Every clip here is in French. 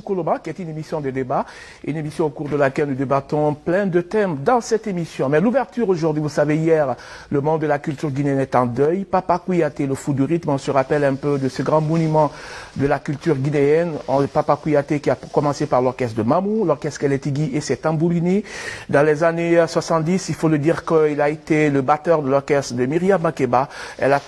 Koloba, qui est une émission de débat, une émission au cours de laquelle nous débattons plein de thèmes dans cette émission. Mais l'ouverture aujourd'hui, vous savez, hier, le monde de la culture guinéenne est en deuil. Papa Kouyaté, le fou du rythme, on se rappelle un peu de ce grand monument de la culture guinéenne. Papa Kouyaté qui a commencé par l'orchestre de Mamou, l'orchestre Keletigui et ses tambourini. Dans les années 70, il faut le dire qu'il a été le batteur de l'orchestre de Myriam Makeba. Il a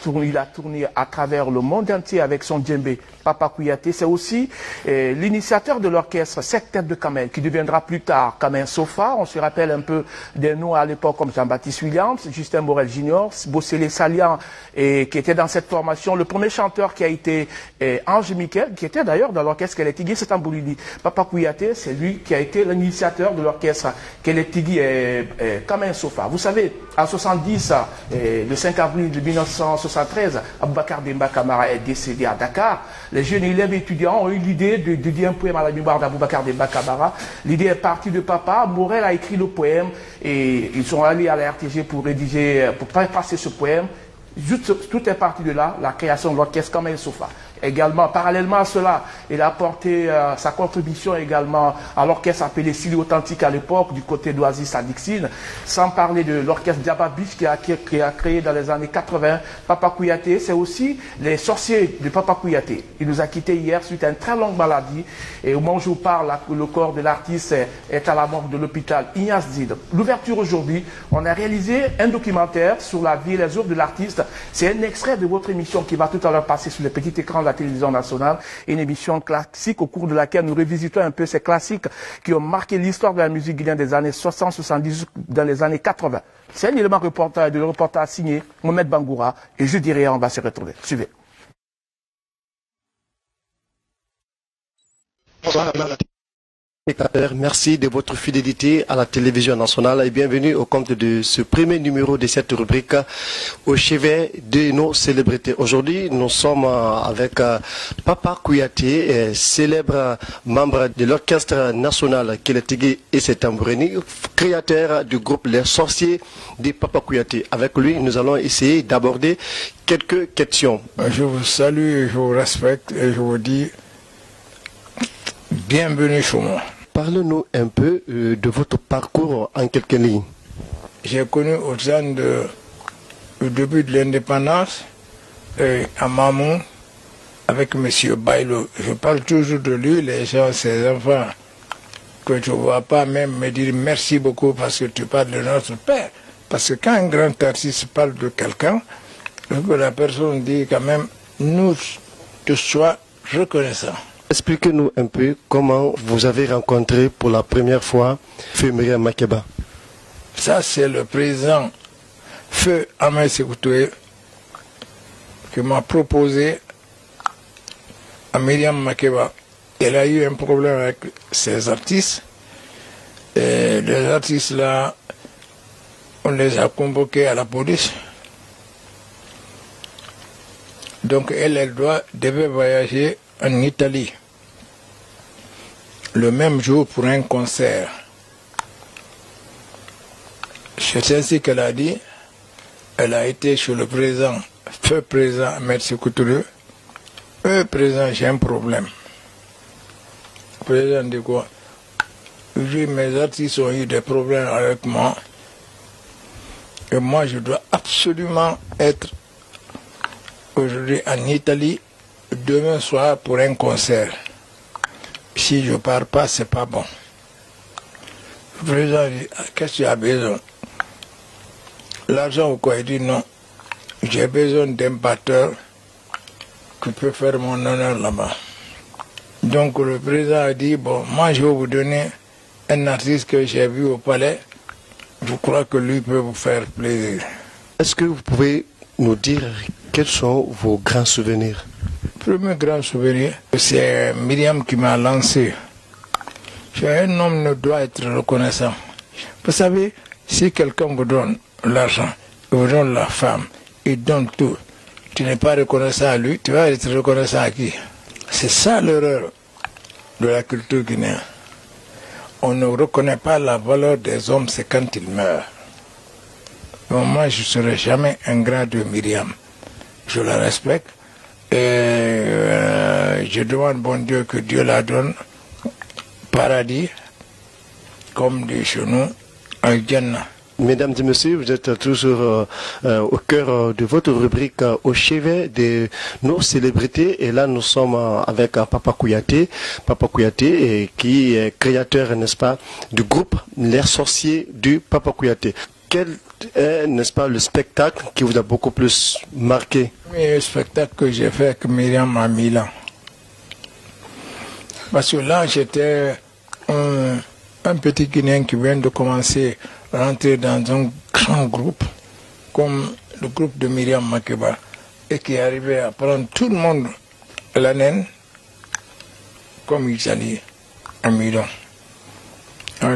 tourné à travers le monde entier avec son djembé. Papa Kouyaté, c'est aussi l'initiateur de l'orchestre Sept Têtes de Kamel, qui deviendra plus tard Kamel Sofa. On se rappelle un peu des noms à l'époque comme Jean-Baptiste Williams, Justin Morel Jr., Bossélé Salian, qui était dans cette formation. Le premier chanteur qui a été Ange Miquel, qui était d'ailleurs dans l'orchestre Keletigui, c'est Tambouridi. Papa Kouyaté, c'est lui qui a été l'initiateur de l'orchestre Keletigui et Kamel Sofa. Vous savez, en 70, le 5 avril 1973, Aboubacar Demba Camara est décédé à Dakar. Les jeunes élèves étudiants ont eu l'idée de dédier un poème à la mémoire d'Aboubacar Demba Camara. L'idée est partie de papa. Morel a écrit le poème et ils sont allés à la RTG pour rédiger, pour passer ce poème. Juste, tout est parti de là, la création de l'orchestre Kamel Sofa. Également, parallèlement à cela, il a apporté sa contribution également à l'orchestre appelé Sili Authentique à l'époque, du côté d'Oasis à Dixine, sans parler de l'orchestre Diaba Beach qui a créé dans les années 80. Papa Kouyaté, c'est aussi les sorciers de Papa Kouyaté. Il nous a quittés hier suite à une très longue maladie. Et au moment où je vous parle, le corps de l'artiste est à la morgue de l'hôpital Ignace Zid. L'ouverture aujourd'hui, on a réalisé un documentaire sur la vie et les œuvres de l'artiste. C'est un extrait de votre émission qui va tout à l'heure passer sur le petit écran de la télévision nationale, une émission classique au cours de laquelle nous revisitons un peu ces classiques qui ont marqué l'histoire de la musique guinéenne des années 60-70 dans les années 80. C'est un élément de reportage signé Mohamed Bangoura et je dirais on va se retrouver. Suivez. Bonsoir, merci de votre fidélité à la télévision nationale et bienvenue au compte de ce premier numéro de cette rubrique au chevet de nos célébrités. Aujourd'hui, nous sommes avec Papa Kouyaté, célèbre membre de l'orchestre national Keletigui et ses tambourini, créateur du groupe Les Sorciers de Papa Kouyaté. Avec lui, nous allons essayer d'aborder quelques questions. Je vous salue, je vous respecte et je vous dis bienvenue chez moi. Parlez-nous un peu de votre parcours en quelques lignes. J'ai connu au temps du début de l'indépendance à Mamou avec M. Bailo. Je parle toujours de lui, les gens, ses enfants, que je ne vois pas même me dire merci beaucoup parce que tu parles de notre père. Parce que quand un grand artiste parle de quelqu'un, la personne dit quand même, nous te sois reconnaissants. Expliquez-nous un peu comment vous avez rencontré pour la première fois Feu Myriam Makeba. Ça, c'est le président Feu Ahmed Sékou Touré qui m'a proposé à Myriam Makeba. Elle a eu un problème avec ses artistes. Et les artistes là, on les a convoqués à la police. Donc elle devait voyager en Italie le même jour pour un concert. C'est ainsi qu'elle a dit. Elle a été chez le président, feu président Ahmed Sékou Touré. Président, j'ai un problème. Le président dit quoi? Oui, mes artistes ont eu des problèmes avec moi. Et moi, je dois absolument être aujourd'hui en Italie demain soir pour un concert. Si je ne pars pas, c'est pas bon. Le président dit, qu'est-ce que tu as besoin? L'argent ou quoi? Il dit non. J'ai besoin d'un batteur qui peut faire mon honneur là-bas. Donc le président a dit, bon, moi je vais vous donner un artiste que j'ai vu au palais. Je crois que lui peut vous faire plaisir. Est-ce que vous pouvez nous dire quels sont vos grands souvenirs? Le premier grand souvenir, c'est Myriam qui m'a lancé. Un homme ne doit être reconnaissant. Vous savez, si quelqu'un vous donne l'argent, il vous donne la femme, il donne tout, tu n'es pas reconnaissant à lui, tu vas être reconnaissant à qui? C'est ça l'erreur de la culture guinéenne. On ne reconnaît pas la valeur des hommes, c'est quand ils meurent. Donc moi, je ne serai jamais un grand de Myriam. Je la respecte. Et je demande bon Dieu que Dieu la donne paradis, comme dit chez nous, un Jannah. Mesdames et messieurs, vous êtes toujours au cœur de votre rubrique au chevet de nos célébrités. Et là, nous sommes avec Papa Kouyaté. Papa Kouyaté, qui est créateur, n'est-ce pas, du groupe Les Sorciers du Papa Kouyaté. Quel est, n'est-ce pas, le spectacle qui vous a beaucoup plus marqué? Le spectacle que j'ai fait avec Myriam à Milan. Parce que là, j'étais un petit Guinéen qui vient de commencer rentrer dans un grand groupe comme le groupe de Myriam Makeba et qui arrivait à prendre tout le monde à la naine comme ils allaient à Milan.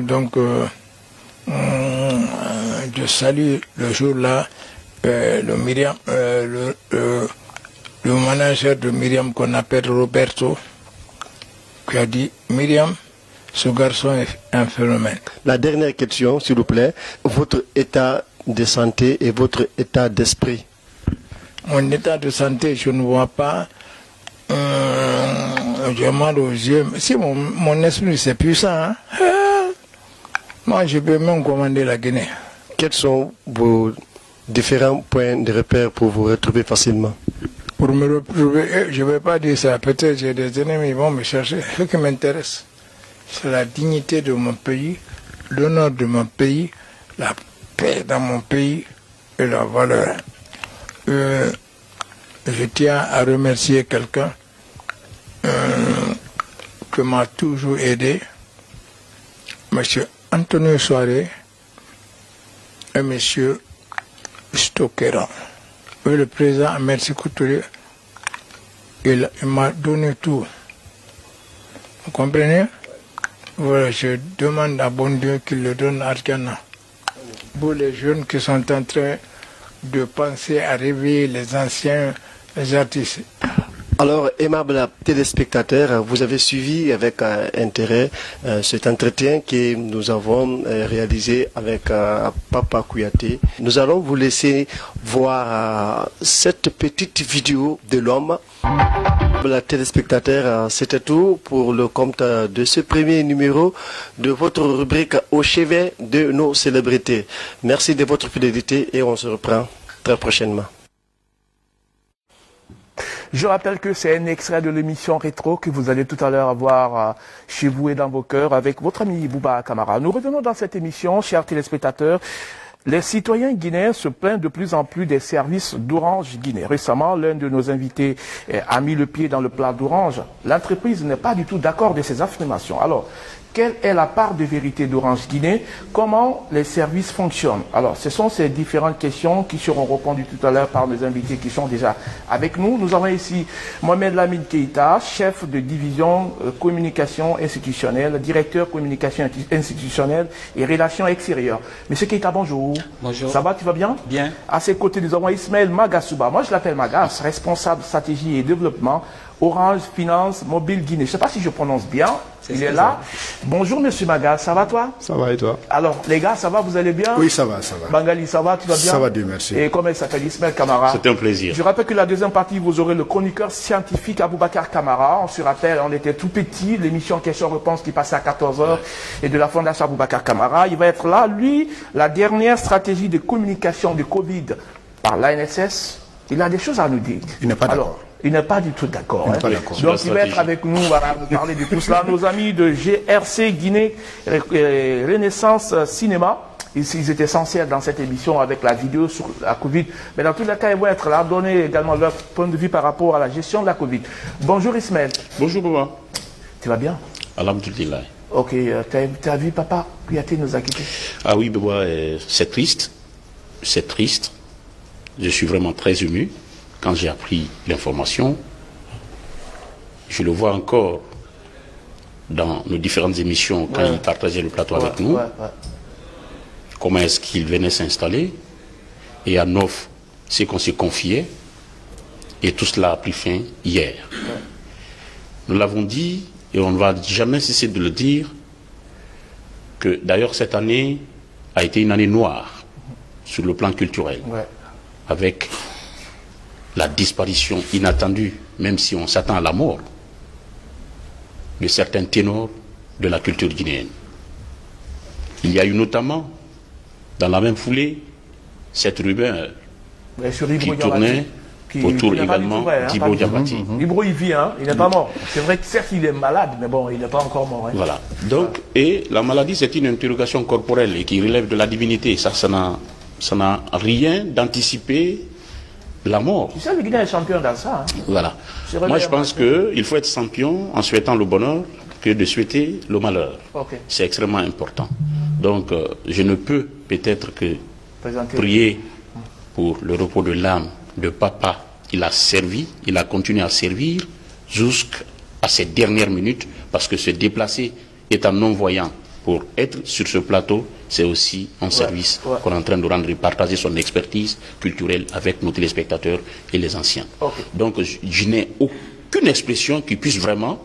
Donc je salue le jour-là le manager de Myriam qu'on appelle Roberto qui a dit Myriam, ce garçon est un phénomène. La dernière question, s'il vous plaît, votre état de santé et votre état d'esprit. Mon état de santé, je ne vois pas. J'ai mal aux yeux. Si mon esprit, c'est puissant. Hein? Moi, je peux même commander la Guinée. Quels sont vos différents points de repère pour vous retrouver facilement? Pour me retrouver, je ne vais pas dire ça. Peut-être j'ai des ennemis, ils vont me chercher. Ce qui m'intéresse, c'est la dignité de mon pays, l'honneur de mon pays, la paix dans mon pays et la valeur. Je tiens à remercier quelqu'un qui m'a toujours aidé, M. Antonio Soare et M. Stockera. Le président Merci Couture, il m'a donné tout. Vous comprenez? Voilà, je demande à bon Dieu qu'il le donne à Ghana. Pour les jeunes qui sont en train de penser à réveiller les anciens artistes. Alors, aimable téléspectateurs, vous avez suivi avec intérêt cet entretien que nous avons réalisé avec Papa Kouyaté. Nous allons vous laisser voir cette petite vidéo de l'homme. La téléspectateur, c'était tout pour le compte de ce premier numéro de votre rubrique au chevet de nos célébrités. Merci de votre fidélité et on se reprend très prochainement. Je rappelle que c'est un extrait de l'émission Rétro que vous allez tout à l'heure avoir chez vous et dans vos cœurs avec votre ami Bouba Kamara. Nous revenons dans cette émission, chers téléspectateurs. Les citoyens guinéens se plaignent de plus en plus des services d'Orange Guinée. Récemment, l'un de nos invités a mis le pied dans le plat d'Orange. L'entreprise n'est pas du tout d'accord de ces affirmations. Alors, quelle est la part de vérité d'Orange Guinée? Comment les services fonctionnent? Alors, ce sont ces différentes questions qui seront répondues tout à l'heure par nos invités qui sont déjà avec nous. Nous avons ici Mohamed Lamine Keïta, chef de division communication institutionnelle, directeur communication institutionnelle et relations extérieures. Monsieur Keïta, bonjour. Bonjour. Ça va, tu vas bien? Bien. À ses côtés, nous avons Ismaël Magasuba. Moi, je l'appelle Magas, responsable stratégie et développement Orange Finance Mobile Guinée. Je ne sais pas si je prononce bien. Il est là. Bonjour, monsieur Magas. Ça va, toi? Ça va et toi? Alors, les gars, ça va? Vous allez bien? Oui, ça va, ça va. Bangali, ça va? Tu vas bien? Ça va, Dieu merci. Et comment il s'appelle? Ismaël Kamara. C'était un plaisir. Je rappelle que la deuxième partie, vous aurez le chroniqueur scientifique Aboubacar Kamara. On se rappelle, on était tout petit, l'émission Questions-Réponses qui passait à 14h et de la Fondation Aboubacar Kamara. Il va être là, lui, la dernière stratégie de communication de Covid par l'ANSS. Il a des choses à nous dire. Il n'est pas d'accord. Il n'est pas du tout d'accord. Il n'est pas d'accord. Donc il va être avec nous, voilà, nous parler de tout cela. Nos amis de GRC Guinée Renaissance Cinéma, ils étaient censés être dans cette émission avec la vidéo sur la Covid. Mais dans tous les cas, ils vont être là, donner également leur point de vue par rapport à la gestion de la Covid. Bonjour Ismaël. Bonjour Baba. Tu vas bien? Alhamdulillah. Ok, tu as vu papa Kouyaté nous a quittés? Ah oui Baba, c'est triste. C'est triste. Je suis vraiment très ému. Quand j'ai appris l'information, je le vois encore dans nos différentes émissions quand il partageait le plateau avec nous. Comment est-ce qu'il venait s'installer? Et à Neuf, c'est qu'on s'est confié. Et tout cela a pris fin hier. Nous l'avons dit, et on ne va jamais cesser de le dire, que d'ailleurs cette année a été une année noire sur le plan culturel. Avec la disparition inattendue, même si on s'attend à la mort, de certains ténors de la culture guinéenne. Il y a eu notamment, dans la même foulée, cette rumeur qui tournait autour également d'Ibo Diabati. Ibro, il vit, hein, il n'est pas mort. C'est vrai que certes, il est malade, mais bon, il n'est pas encore mort. Hein. Voilà. Donc, et la maladie, c'est une interrogation corporelle et qui relève de la divinité. Ça n'a rien d'anticiper la mort. Tu sais, le Guinée est champion dans ça. Hein. Voilà. Moi, je pense qu'il faut être champion en souhaitant le bonheur que de souhaiter le malheur. Okay. C'est extrêmement important. Donc, je ne peux peut-être que prier pour le repos de l'âme de papa. Il a servi, il a continué à servir jusqu'à ces dernières minutes, parce que se déplacer étant non-voyant pour être sur ce plateau, c'est aussi un service qu'on est en train de rendre et partager son expertise culturelle avec nos téléspectateurs et les anciens. Okay. Donc, je n'ai aucune expression qui puisse vraiment,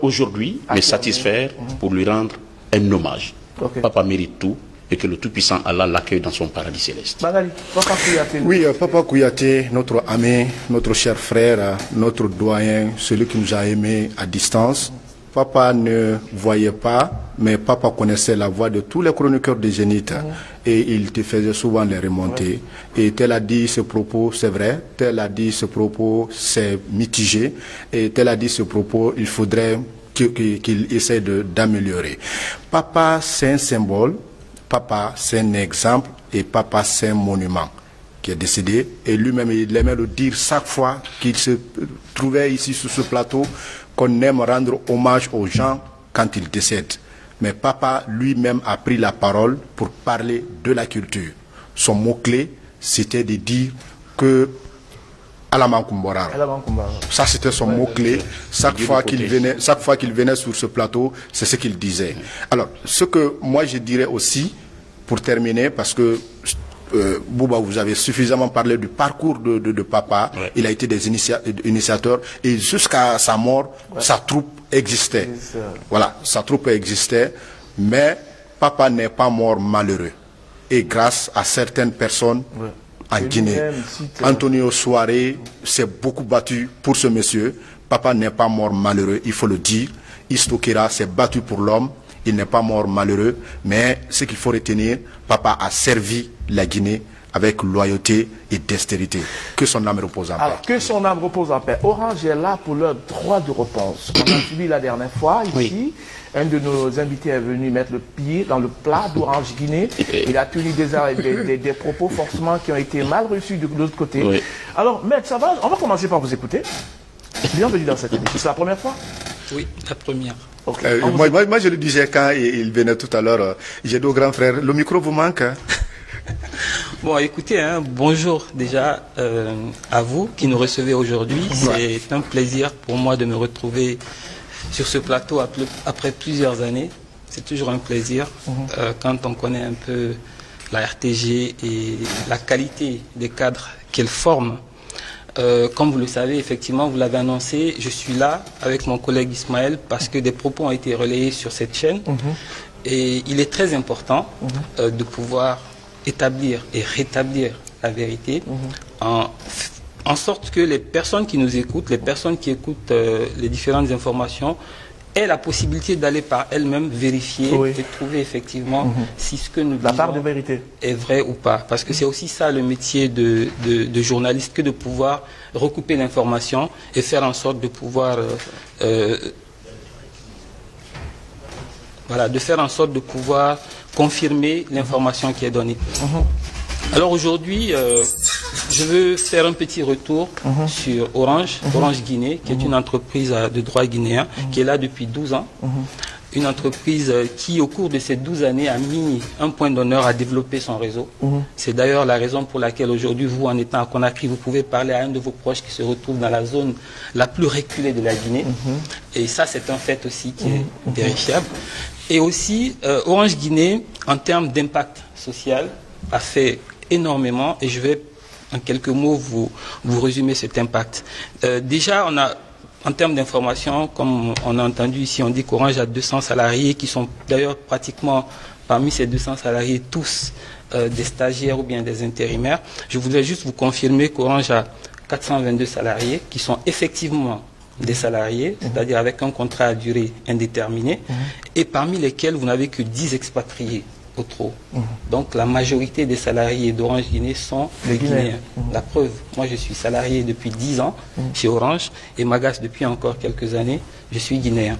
aujourd'hui, me satisfaire pour lui rendre un hommage. Okay. Papa mérite tout, et que le Tout-Puissant Allah l'accueille dans son paradis céleste. Magali, Papa Kouyaté. Oui, Papa Kouyaté, notre ami, notre cher frère, notre doyen, celui qui nous a aimés à distance. Papa ne voyait pas, mais papa connaissait la voix de tous les chroniqueurs des Zénith et il te faisait souvent les remontées. Et tel a dit ce propos, c'est vrai, tel a dit ce propos, c'est mitigé, et tel a dit ce propos, il faudrait qu'il essaie d'améliorer. Papa, c'est un symbole. Papa, c'est un exemple, et papa, c'est un monument qui est décédé. Et lui-même, il aimait le dire chaque fois qu'il se trouvait ici sur ce plateau, qu'on aime rendre hommage aux gens quand ils décèdent. Mais papa lui-même a pris la parole pour parler de la culture. Son mot-clé, c'était de dire que Alamankumboraro. Ça, c'était son mot-clé. Chaque fois qu'il venait sur ce plateau, c'est ce qu'il disait. Alors, ce que moi je dirais aussi, pour terminer, parce que Bouba, vous avez suffisamment parlé du parcours de papa. Il a été des initiateurs et jusqu'à sa mort, sa troupe existait. Voilà, sa troupe existait, mais papa n'est pas mort malheureux. Et grâce à certaines personnes en Guinée, Antonio Soare s'est beaucoup battu pour ce monsieur. Papa n'est pas mort malheureux, il faut le dire. Istokera s'est battu pour l'homme. Il n'est pas mort malheureux, mais ce qu'il faut retenir, papa a servi la Guinée avec loyauté et dextérité. Que son âme repose en paix. Alors, que son âme repose en paix. Orange est là pour leur droit de réponse. On a suivi la dernière fois ici. Un de nos invités est venu mettre le pied dans le plat d'Orange Guinée. Il a tenu des propos forcément qui ont été mal reçus de l'autre côté. Oui. Alors, Maître, ça va? On va commencer par vous écouter. Bienvenue dans cette émission. C'est la première fois? Oui, la première. Okay. Moi, je le disais quand il venait tout à l'heure, j'ai deux grands frères. Le micro vous manque hein? Bon, écoutez, hein, bonjour déjà à vous qui nous recevez aujourd'hui. C'est un plaisir pour moi de me retrouver sur ce plateau après plusieurs années. C'est toujours un plaisir quand on connaît un peu la RTG et la qualité des cadres qu'elle forme. Comme vous le savez, effectivement, vous l'avez annoncé, je suis là avec mon collègue Ismaël parce que des propos ont été relayés sur cette chaîne. Et il est très important de pouvoir établir et rétablir la vérité en sorte que les personnes qui nous écoutent, les personnes qui écoutent les différentes informations, aient la possibilité d'aller par elles-mêmes vérifier et trouver effectivement si ce que nous disons la part de vérité est vrai ou pas. Parce que c'est aussi ça le métier de journaliste, que de pouvoir recouper l'information et faire en sorte de pouvoir confirmer l'information qui est donnée. Alors aujourd'hui, je veux faire un petit retour sur Orange Guinée, qui est une entreprise de droit guinéen, qui est là depuis 12 ans. Une entreprise qui, au cours de ces 12 années, a mis un point d'honneur à développer son réseau. C'est d'ailleurs la raison pour laquelle aujourd'hui, vous, en étant à Conakry, vous pouvez parler à un de vos proches qui se retrouve dans la zone la plus reculée de la Guinée. Et ça, c'est un fait aussi qui est vérifiable. Et aussi, Orange Guinée, en termes d'impact social, a fait énormément, et je vais en quelques mots vous résumer cet impact. Déjà, on a, en termes d'information, comme on a entendu ici, on dit qu'Orange a 200 salariés qui sont d'ailleurs pratiquement parmi ces 200 salariés tous des stagiaires ou bien des intérimaires. Je voudrais juste vous confirmer qu'Orange a 422 salariés qui sont effectivement des salariés, c'est-à-dire avec un contrat à durée indéterminée, et parmi lesquels vous n'avez que 10 expatriés au trop. Donc la majorité des salariés d'Orange Guinée sont les Guinéens. La preuve, moi je suis salarié depuis 10 ans chez Orange et Magas depuis encore quelques années, je suis guinéen.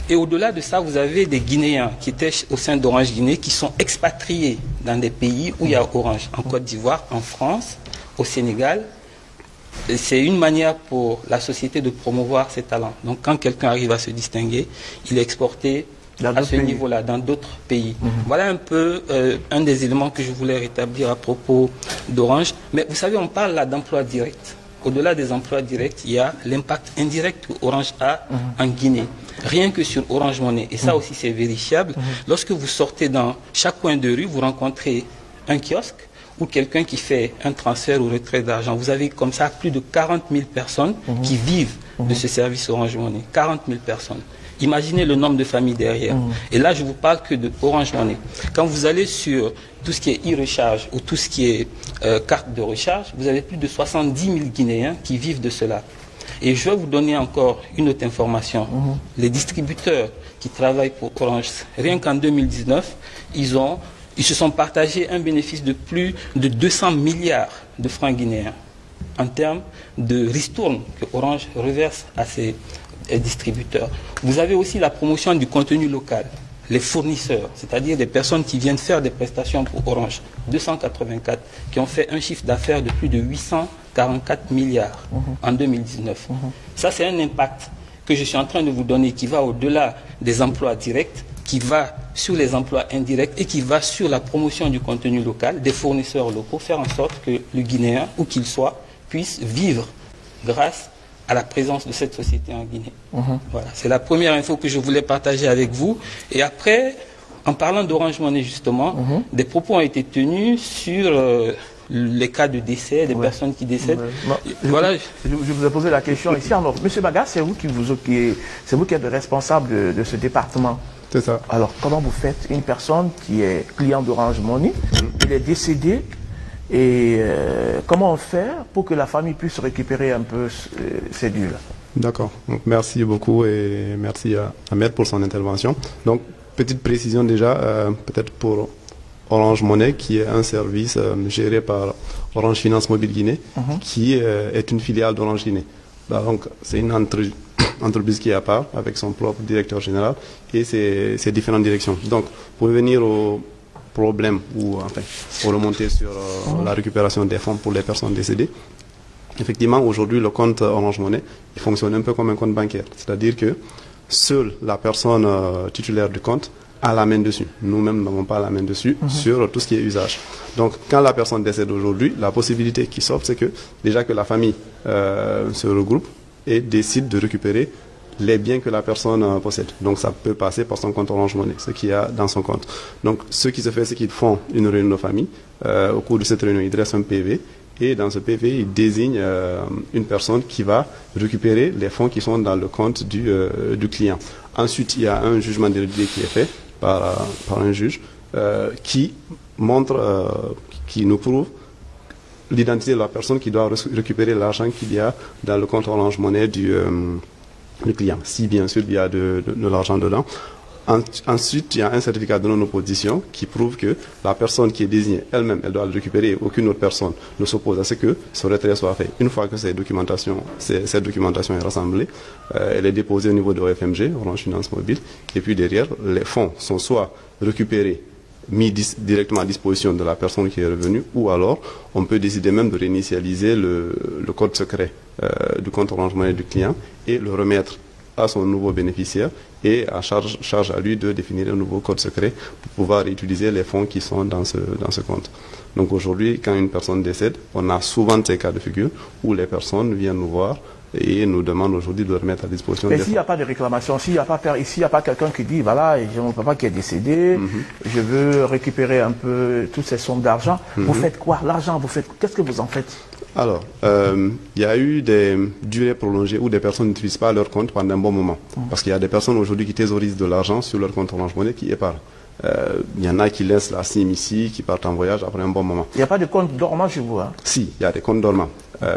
Et au-delà de ça, vous avez des Guinéens qui étaient au sein d'Orange Guinée qui sont expatriés dans des pays où il y a Orange, en Côte d'Ivoire, en France, au Sénégal. C'est une manière pour la société de promouvoir ses talents. Donc quand quelqu'un arrive à se distinguer, il est exporté à ce niveau-là, dans d'autres pays. Voilà un peu un des éléments que je voulais rétablir à propos d'Orange. Mais vous savez, on parle là d'emploi direct. Au-delà des emplois directs, il y a l'impact indirect que Orange a en Guinée. Rien que sur Orange Money, et ça aussi c'est vérifiable, lorsque vous sortez dans chaque coin de rue, vous rencontrez un kiosque ou quelqu'un qui fait un transfert ou retrait d'argent. Vous avez comme ça plus de 40 000 personnes qui vivent de ce service Orange Money. 40 000 personnes. Imaginez le nombre de familles derrière. Et là, je ne vous parle que de Orange Money. Quand vous allez sur tout ce qui est e-recharge ou tout ce qui est carte de recharge, vous avez plus de 70 000 Guinéens qui vivent de cela. Et je vais vous donner encore une autre information. Les distributeurs qui travaillent pour Orange, rien qu'en 2019, ils se sont partagés un bénéfice de plus de 200 milliards de francs guinéens en termes de ristourne que Orange reverse à ses distributeurs. Vous avez aussi la promotion du contenu local, les fournisseurs, c'est-à-dire des personnes qui viennent faire des prestations pour Orange, 284, qui ont fait un chiffre d'affaires de plus de 844 milliards en 2019. Ça, c'est un impact que je suis en train de vous donner qui va au-delà des emplois directs, qui va sur les emplois indirects et qui va sur la promotion du contenu local, des fournisseurs locaux, faire en sorte que le Guinéen, où qu'il soit, puisse vivre grâce à la présence de cette société en Guinée. Voilà, c'est la première info que je voulais partager avec vous. Et après, en parlant d'Orange Money justement, des propos ont été tenus sur les cas de décès, des personnes qui décèdent. Voilà. Je vous ai posé la question ici. Alors, Monsieur Magas, c'est vous qui êtes le responsable de ce département. C'est ça. Alors, comment vous faites une personne qui est client d'Orange Money, il est décédé, et comment on fait pour que la famille puisse récupérer un peu ces dues-là? D'accord. Donc, merci beaucoup et merci à Ahmed pour son intervention. Donc, petite précision déjà, peut-être pour Orange Money, qui est un service géré par Orange Finance Mobile Guinée, qui est une filiale d'Orange Guinée. Donc, c'est une entreprise qui est à part, avec son propre directeur général et ses différentes directions. Donc, pour revenir au problème, ou enfin, pour remonter sur la récupération des fonds pour les personnes décédées, effectivement, aujourd'hui, le compte Orange Money, il fonctionne un peu comme un compte bancaire. C'est-à-dire que seule la personne titulaire du compte a la main dessus. Nous-mêmes n'avons pas la main dessus sur tout ce qui est usage. Donc, quand la personne décède aujourd'hui, la possibilité qui s'offre, c'est que déjà que la famille se regroupe et décide de récupérer les biens que la personne possède. Donc, ça peut passer par son compte Orange Money, ce qu'il y a dans son compte. Donc, ce qui se fait, c'est qu'ils font une réunion de famille. Au cours de cette réunion, ils dressent un PV. Et dans ce PV, ils désignent une personne qui va récupérer les fonds qui sont dans le compte du client. Ensuite, il y a un jugement d'hérédité qui est fait par un juge qui montre, qui nous prouve l'identité de la personne qui doit récupérer l'argent qu'il y a dans le compte Orange Money du client, si bien sûr il y a de l'argent dedans. Ensuite, il y a un certificat de non-opposition qui prouve que la personne qui est désignée elle-même, elle doit le récupérer. Aucune autre personne ne s'oppose à ce que ce retrait soit fait. Une fois que cette documentation est rassemblée, elle est déposée au niveau de OFMG, Orange Finance Mobile, et puis derrière, les fonds sont soit récupérés, mis directement à disposition de la personne qui est revenue, ou alors on peut décider même de réinitialiser le code secret du compte Orange Money du client et le remettre à son nouveau bénéficiaire et à charge à lui de définir un nouveau code secret pour pouvoir utiliser les fonds qui sont dans ce compte. Donc aujourd'hui, quand une personne décède, on a souvent ces cas de figure où les personnes viennent nous voir et nous demandent aujourd'hui de remettre à disposition des fonds. Mais s'il n'y a pas de réclamation, s'il n'y a pas quelqu'un qui dit, voilà, j'ai mon papa qui est décédé, je veux récupérer un peu toutes ces sommes d'argent, vous faites quoi? L'argent, qu'est-ce que vous en faites? Alors, il y a eu des durées prolongées où des personnes n'utilisent pas leur compte pendant un bon moment. Parce qu'il y a des personnes aujourd'hui qui thésaurisent de l'argent sur leur compte Orange Money qui épargnent. Il y en a qui laissent la SIM ici, qui partent en voyage après un bon moment. Il n'y a pas de compte dormant chez vous, hein? Si, il y a des comptes dormants.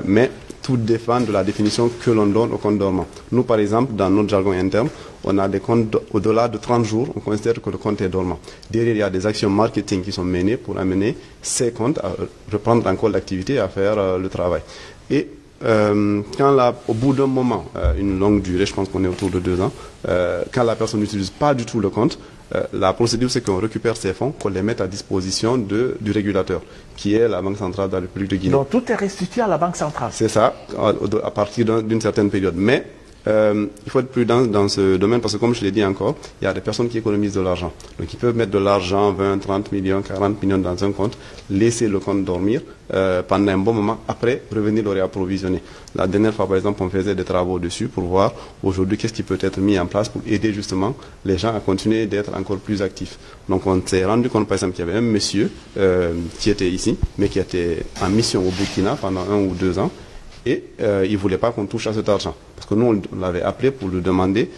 Mais tout dépend de la définition que l'on donne au compte dormant. Nous, par exemple, dans notre jargon interne, on a des comptes au-delà de 30 jours, on considère que le compte est dormant. Derrière, il y a des actions marketing qui sont menées pour amener ces comptes à reprendre encore l'activité et à faire le travail. Et quand au bout d'un moment, une longue durée, je pense qu'on est autour de 2 ans, quand la personne n'utilise pas du tout le compte, la procédure, c'est qu'on récupère ces fonds, qu'on les mette à disposition du régulateur, qui est la Banque centrale de la République de Guinée. Donc tout est restitué à la Banque centrale. C'est ça, à partir d'une certaine période. Mais il faut être prudent dans ce domaine parce que, comme je l'ai dit encore, il y a des personnes qui économisent de l'argent. Donc, ils peuvent mettre de l'argent, 20, 30 millions, 40 millions dans un compte, laisser le compte dormir pendant un bon moment, après revenir le réapprovisionner. La dernière fois, par exemple, on faisait des travaux dessus pour voir aujourd'hui qu'est-ce qui peut être mis en place pour aider justement les gens à continuer d'être encore plus actifs. Donc, on s'est rendu compte, par exemple, qu'il y avait un monsieur qui était ici, mais qui était en mission au Burkina pendant 1 ou 2 ans. Et il ne voulait pas qu'on touche à cet argent. Parce que nous, on l'avait appelé pour lui demander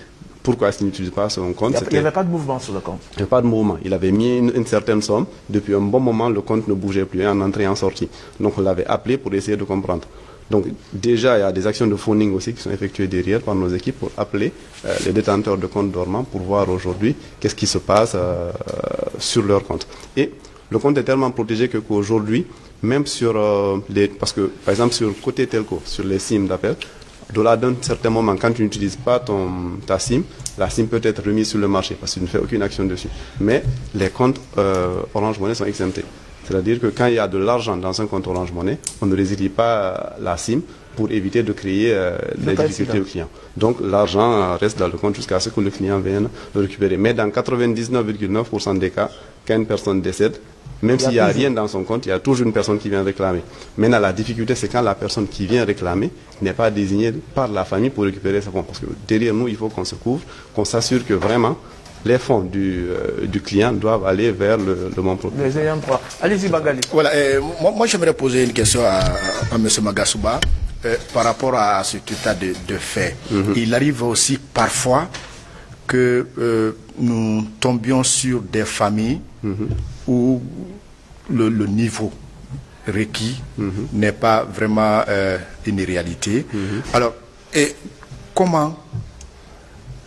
pourquoi est-ce qu'il n'utilise pas son compte. Il n'y avait pas de mouvement sur le compte. Il n'y avait pas de mouvement. Il avait mis une certaine somme. Depuis un bon moment, le compte ne bougeait plus en entrée et en sortie. Donc on l'avait appelé pour essayer de comprendre. Donc déjà, il y a des actions de phoning aussi qui sont effectuées derrière par nos équipes pour appeler les détenteurs de comptes dormants pour voir aujourd'hui qu'est-ce qui se passe sur leur compte. Et le compte est tellement protégé qu'aujourd'hui, même sur parce que, par exemple, sur le côté telco, sur les SIM d'appel, au-delà d'un certain moment, quand tu n'utilises pas ta SIM, la SIM peut être remise sur le marché parce que tu ne fais aucune action dessus. Mais les comptes Orange Money sont exemptés. C'est-à-dire que quand il y a de l'argent dans un compte Orange Money, on ne résilie pas la SIM pour éviter de créer des difficultés au client. Donc l'argent reste dans le compte jusqu'à ce que le client vienne le récupérer. Mais dans 99,9% des cas, quand une personne décède, même s'il n'y a rien dans son compte, il y a toujours une personne qui vient réclamer. Maintenant, la difficulté, c'est quand la personne qui vient réclamer n'est pas désignée par la famille pour récupérer ses fonds. Parce que derrière nous, il faut qu'on se couvre, qu'on s'assure que vraiment, les fonds du client doivent aller vers le bon propriétaire. Les ayants droit. Allez-y, Bagali. Voilà, moi j'aimerais poser une question à M. Magasuba par rapport à cet état de fait. Il arrive aussi parfois que nous tombions sur des familles où le niveau requis n'est pas vraiment une réalité. Alors, comment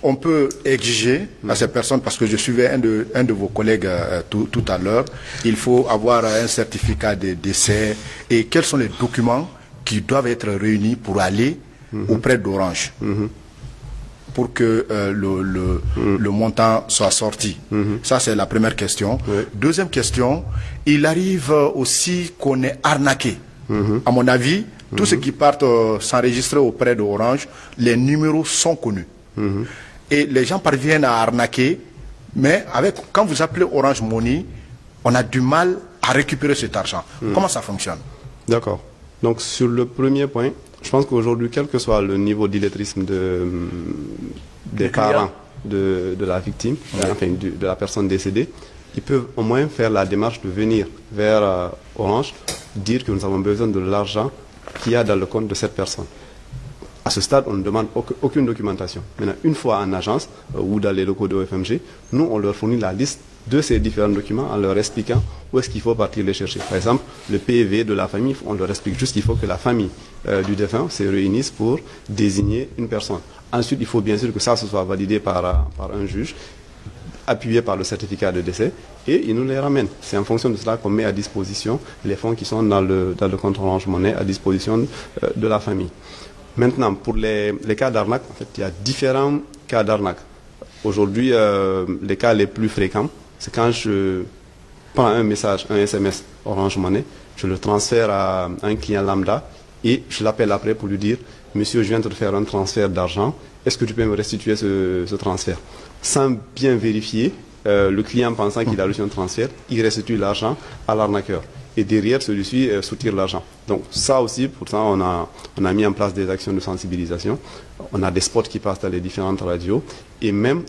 on peut exiger à ces personnes, parce que je suivais un de vos collègues tout à l'heure, il faut avoir un certificat de décès, et quels sont les documents qui doivent être réunis pour aller auprès d'Orange pour que le montant soit sorti. Ça, c'est la première question. Deuxième question, il arrive aussi qu'on est arnaqué. À mon avis, tous ceux qui partent s'enregistrer auprès d'Orange, les numéros sont connus. Et les gens parviennent à arnaquer, mais quand vous appelez Orange Money, on a du mal à récupérer cet argent. Comment ça fonctionne? D'accord. Donc sur le premier point, je pense qu'aujourd'hui, quel que soit le niveau d'illettrisme des parents de la victime, enfin de la personne décédée, ils peuvent au moins faire la démarche de venir vers Orange, dire que nous avons besoin de l'argent qu'il y a dans le compte de cette personne. À ce stade, on ne demande aucune documentation. Maintenant, une fois en agence ou dans les locaux de OFMG, nous, on leur fournit la liste de ces différents documents en leur expliquant où est-ce qu'il faut partir les chercher. Par exemple, le PV de la famille, on leur explique juste qu'il faut que la famille du défunt se réunisse pour désigner une personne. Ensuite, il faut bien sûr que ça se soit validé par un juge, appuyé par le certificat de décès, et il nous les ramène. C'est en fonction de cela qu'on met à disposition les fonds qui sont dans le compte Orange Money à disposition de la famille. Maintenant, pour les cas d'arnaque, en fait, il y a différents cas d'arnaque. Aujourd'hui, les cas les plus fréquents, c'est quand je prends un message, un SMS Orange Money, je le transfère à un client lambda et je l'appelle après pour lui dire « Monsieur, je viens de te faire un transfert d'argent, est-ce que tu peux me restituer ce transfert ?» Sans bien vérifier, le client pensant qu'il a reçu un transfert, il restitue l'argent à l'arnaqueur. Et derrière, celui-ci soutire l'argent. Donc ça aussi, pour ça, on a mis en place des actions de sensibilisation. On a des spots qui passent dans les différentes radios. Et même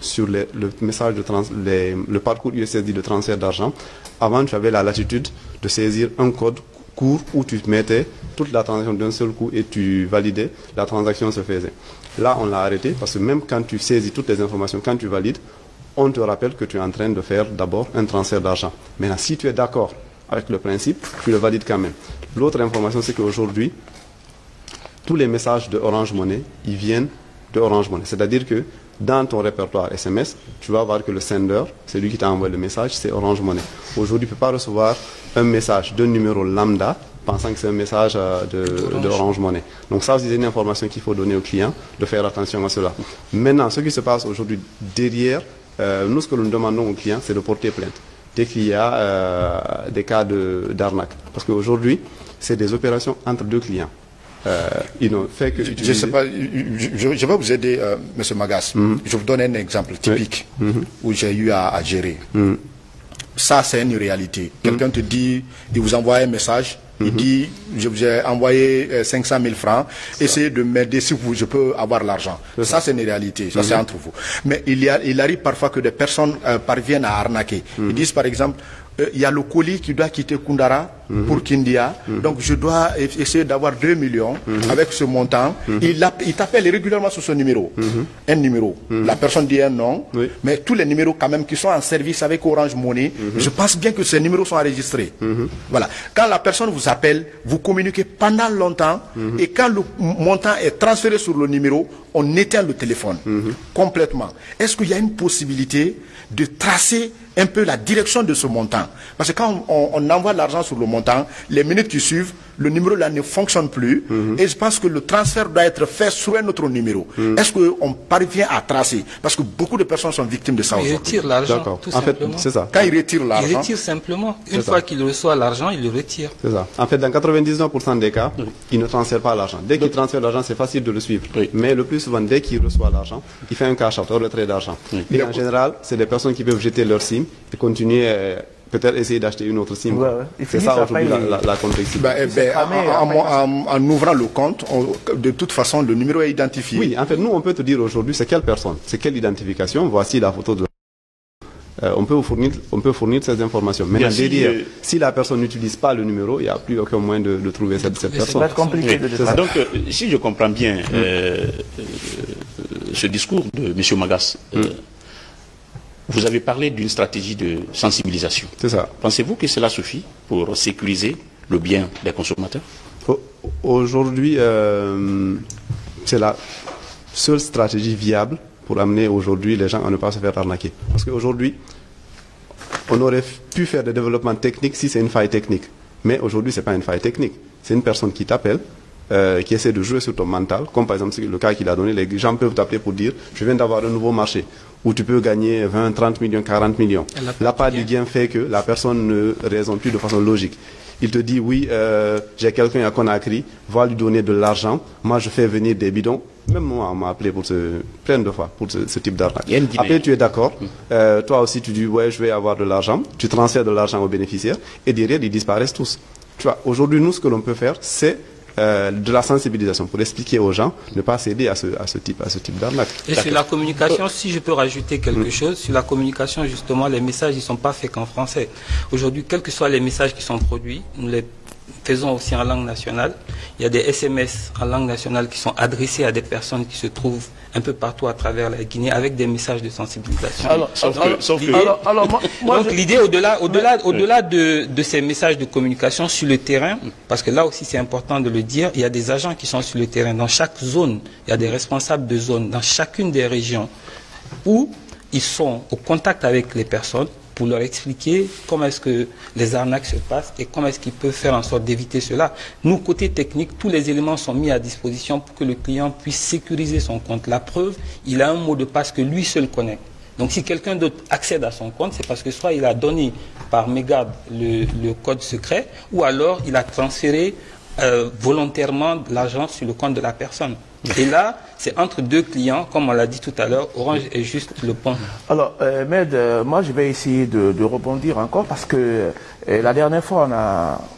sur le message le parcours USSD de transfert d'argent, avant, tu avais la latitude de saisir un code court où tu mettais toute la transaction d'un seul coup et tu validais, la transaction se faisait. Là, on l'a arrêté parce que même quand tu saisis toutes les informations, quand tu valides, on te rappelle que tu es en train de faire d'abord un transfert d'argent. Maintenant, si tu es d'accord avec le principe, tu le valides quand même. L'autre information, c'est qu'aujourd'hui, tous les messages de Orange Money, ils viennent de Orange Money. C'est-à-dire que dans ton répertoire SMS, tu vas voir que le sender, c'est lui qui t'a envoyé le message, c'est Orange Money. Aujourd'hui, tu ne peux pas recevoir un message d'un numéro lambda pensant que c'est un message de Orange Money. Donc ça aussi, c'est une information qu'il faut donner aux clients, de faire attention à cela. Maintenant, ce qui se passe aujourd'hui derrière, nous, ce que nous demandons aux clients, c'est de porter plainte. Dès qu'il y a des cas d'arnaque. Parce qu'aujourd'hui, c'est des opérations entre deux clients. Ils n'ont fait que je sais pas, je vais vous aider, M. Magas. Je vous donne un exemple typique où j'ai eu à gérer. Ça, c'est une réalité. Quelqu'un te dit, il vous envoie un message, il dit, je vous ai envoyé 500 000 francs, essayez de m'aider si je peux avoir l'argent. Ça, c'est une réalité, ça c'est entre vous. Mais il arrive parfois que des personnes parviennent à arnaquer. Ils disent par exemple, il y a le colis qui doit quitter Kundara pour Kindia, donc je dois essayer d'avoir 2 millions avec ce montant. Il t'appelle régulièrement sur ce numéro, un numéro. La personne dit un nom, mais tous les numéros quand même qui sont en service avec Orange Money, je pense bien que ces numéros sont enregistrés. Voilà. Quand la personne vous appelle, vous communiquez pendant longtemps, et quand le montant est transféré sur le numéro, on éteint le téléphone complètement. Est-ce qu'il y a une possibilité de tracer un peu la direction de ce montant? Parce que quand on envoie l'argent sur le montant, les minutes qui suivent, le numéro là ne fonctionne plus, et je pense que le transfert doit être fait sur un autre numéro. Est-ce qu'on parvient à tracer? Parce que beaucoup de personnes sont victimes de ça aujourd'hui. Il retire l'argent, tout simplement. C'est ça. Quand il retire l'argent... Il retire simplement. Une fois qu'il reçoit l'argent, il le retire. C'est ça. En fait, dans 99% des cas, il ne transfère pas l'argent. Dès qu'il transfère l'argent, c'est facile de le suivre. Mais le plus souvent, dès qu'il reçoit l'argent, il fait un cash-out, un retrait d'argent. Et en général, c'est des personnes qui peuvent jeter leur SIM et continuer, peut-être essayer d'acheter une autre SIM. C'est ça aujourd'hui la complexité. En ouvrant le compte, de toute façon, le numéro est identifié. Oui, en fait, nous, on peut te dire aujourd'hui, c'est quelle personne, c'est quelle identification, voici la photo de... on peut fournir ces informations. Mais derrière, si la personne n'utilise pas le numéro, il n'y a plus aucun moyen de trouver cette personne. C'est compliqué de Donc, si je comprends bien ce discours de M. Magas, vous avez parlé d'une stratégie de sensibilisation. C'est ça. Pensez-vous que cela suffit pour sécuriser le bien des consommateurs? Aujourd'hui, c'est la seule stratégie viable pour amener aujourd'hui les gens à ne pas se faire arnaquer. Parce qu'aujourd'hui, on aurait pu faire des développements techniques si c'est une faille technique. Mais aujourd'hui, ce n'est pas une faille technique. C'est une personne qui t'appelle, qui essaie de jouer sur ton mental, comme par exemple le cas qu'il a donné, les gens peuvent t'appeler pour dire « je viens d'avoir un nouveau marché » où tu peux gagner 20, 30 millions, 40 millions. La part du gain fait que la personne ne raisonne plus de façon logique. Il te dit « oui, j'ai quelqu'un à Conakry, va lui donner de l'argent, moi je fais venir des bidons ». Même moi, on m'a appelé plein de fois pour ce type d'arnaque. Après, tu es d'accord. Toi aussi, tu dis « ouais, je vais avoir de l'argent ». Tu transfères de l'argent aux bénéficiaires et derrière, ils disparaissent tous. Tu vois, aujourd'hui, nous, ce que l'on peut faire, c'est de la sensibilisation pour expliquer aux gens ne pas céder à ce type d'arnaque. Et sur la communication, si je peux rajouter quelque chose, sur la communication, justement, les messages, ils ne sont pas faits qu'en français. Aujourd'hui, quels que soient les messages qui sont produits, nous les faisons aussi en langue nationale. Il y a des SMS en langue nationale qui sont adressés à des personnes qui se trouvent un peu partout à travers la Guinée avec des messages de sensibilisation. Donc l'idée au-delà de ces messages de communication sur le terrain, parce que là aussi c'est important de le dire, il y a des agents qui sont sur le terrain. Dans chaque zone, il y a des responsables de zone dans chacune des régions où ils sont au contact avec les personnes pour leur expliquer comment est-ce que les arnaques se passent et comment est-ce qu'ils peuvent faire en sorte d'éviter cela. Nous, côté technique, tous les éléments sont mis à disposition pour que le client puisse sécuriser son compte. La preuve, il a un mot de passe que lui seul connaît. Donc si quelqu'un d'autre accède à son compte, c'est parce que soit il a donné par mégarde le code secret, ou alors il a transféré volontairement de l'argent sur le compte de la personne. Et là, c'est entre deux clients, comme on l'a dit tout à l'heure, Orange est juste le pont. Alors, Med, moi je vais essayer de rebondir encore parce que la dernière fois,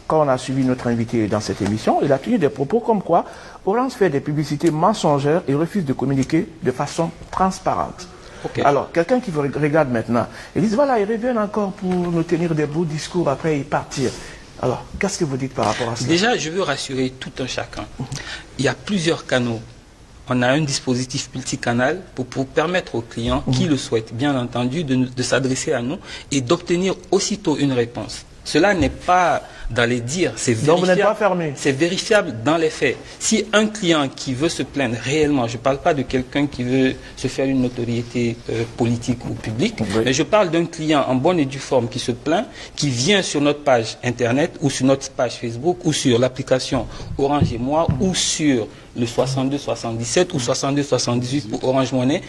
quand on a suivi notre invité dans cette émission, il a tenu des propos comme quoi Orange fait des publicités mensongères et refuse de communiquer de façon transparente. Okay. Alors, quelqu'un qui vous regarde maintenant, il dit voilà, ils reviennent encore pour nous tenir des beaux discours, après ils partent. Alors, qu'est-ce que vous dites par rapport à ça? Déjà, je veux rassurer tout un chacun. Il y a plusieurs canaux. On a un dispositif multicanal pour permettre aux clients qui le souhaitent, bien entendu, de s'adresser à nous et d'obtenir aussitôt une réponse. Cela n'est pas dans les dires, c'est vérifiable. Donc vous n'êtes pas fermé. C'est vérifiable dans les faits. Si un client qui veut se plaindre réellement, je ne parle pas de quelqu'un qui veut se faire une notoriété politique ou publique, mais je parle d'un client en bonne et due forme qui se plaint, qui vient sur notre page Internet ou sur notre page Facebook ou sur l'application Orange et Moi ou sur le 6277 ou 6278 pour Orange Money.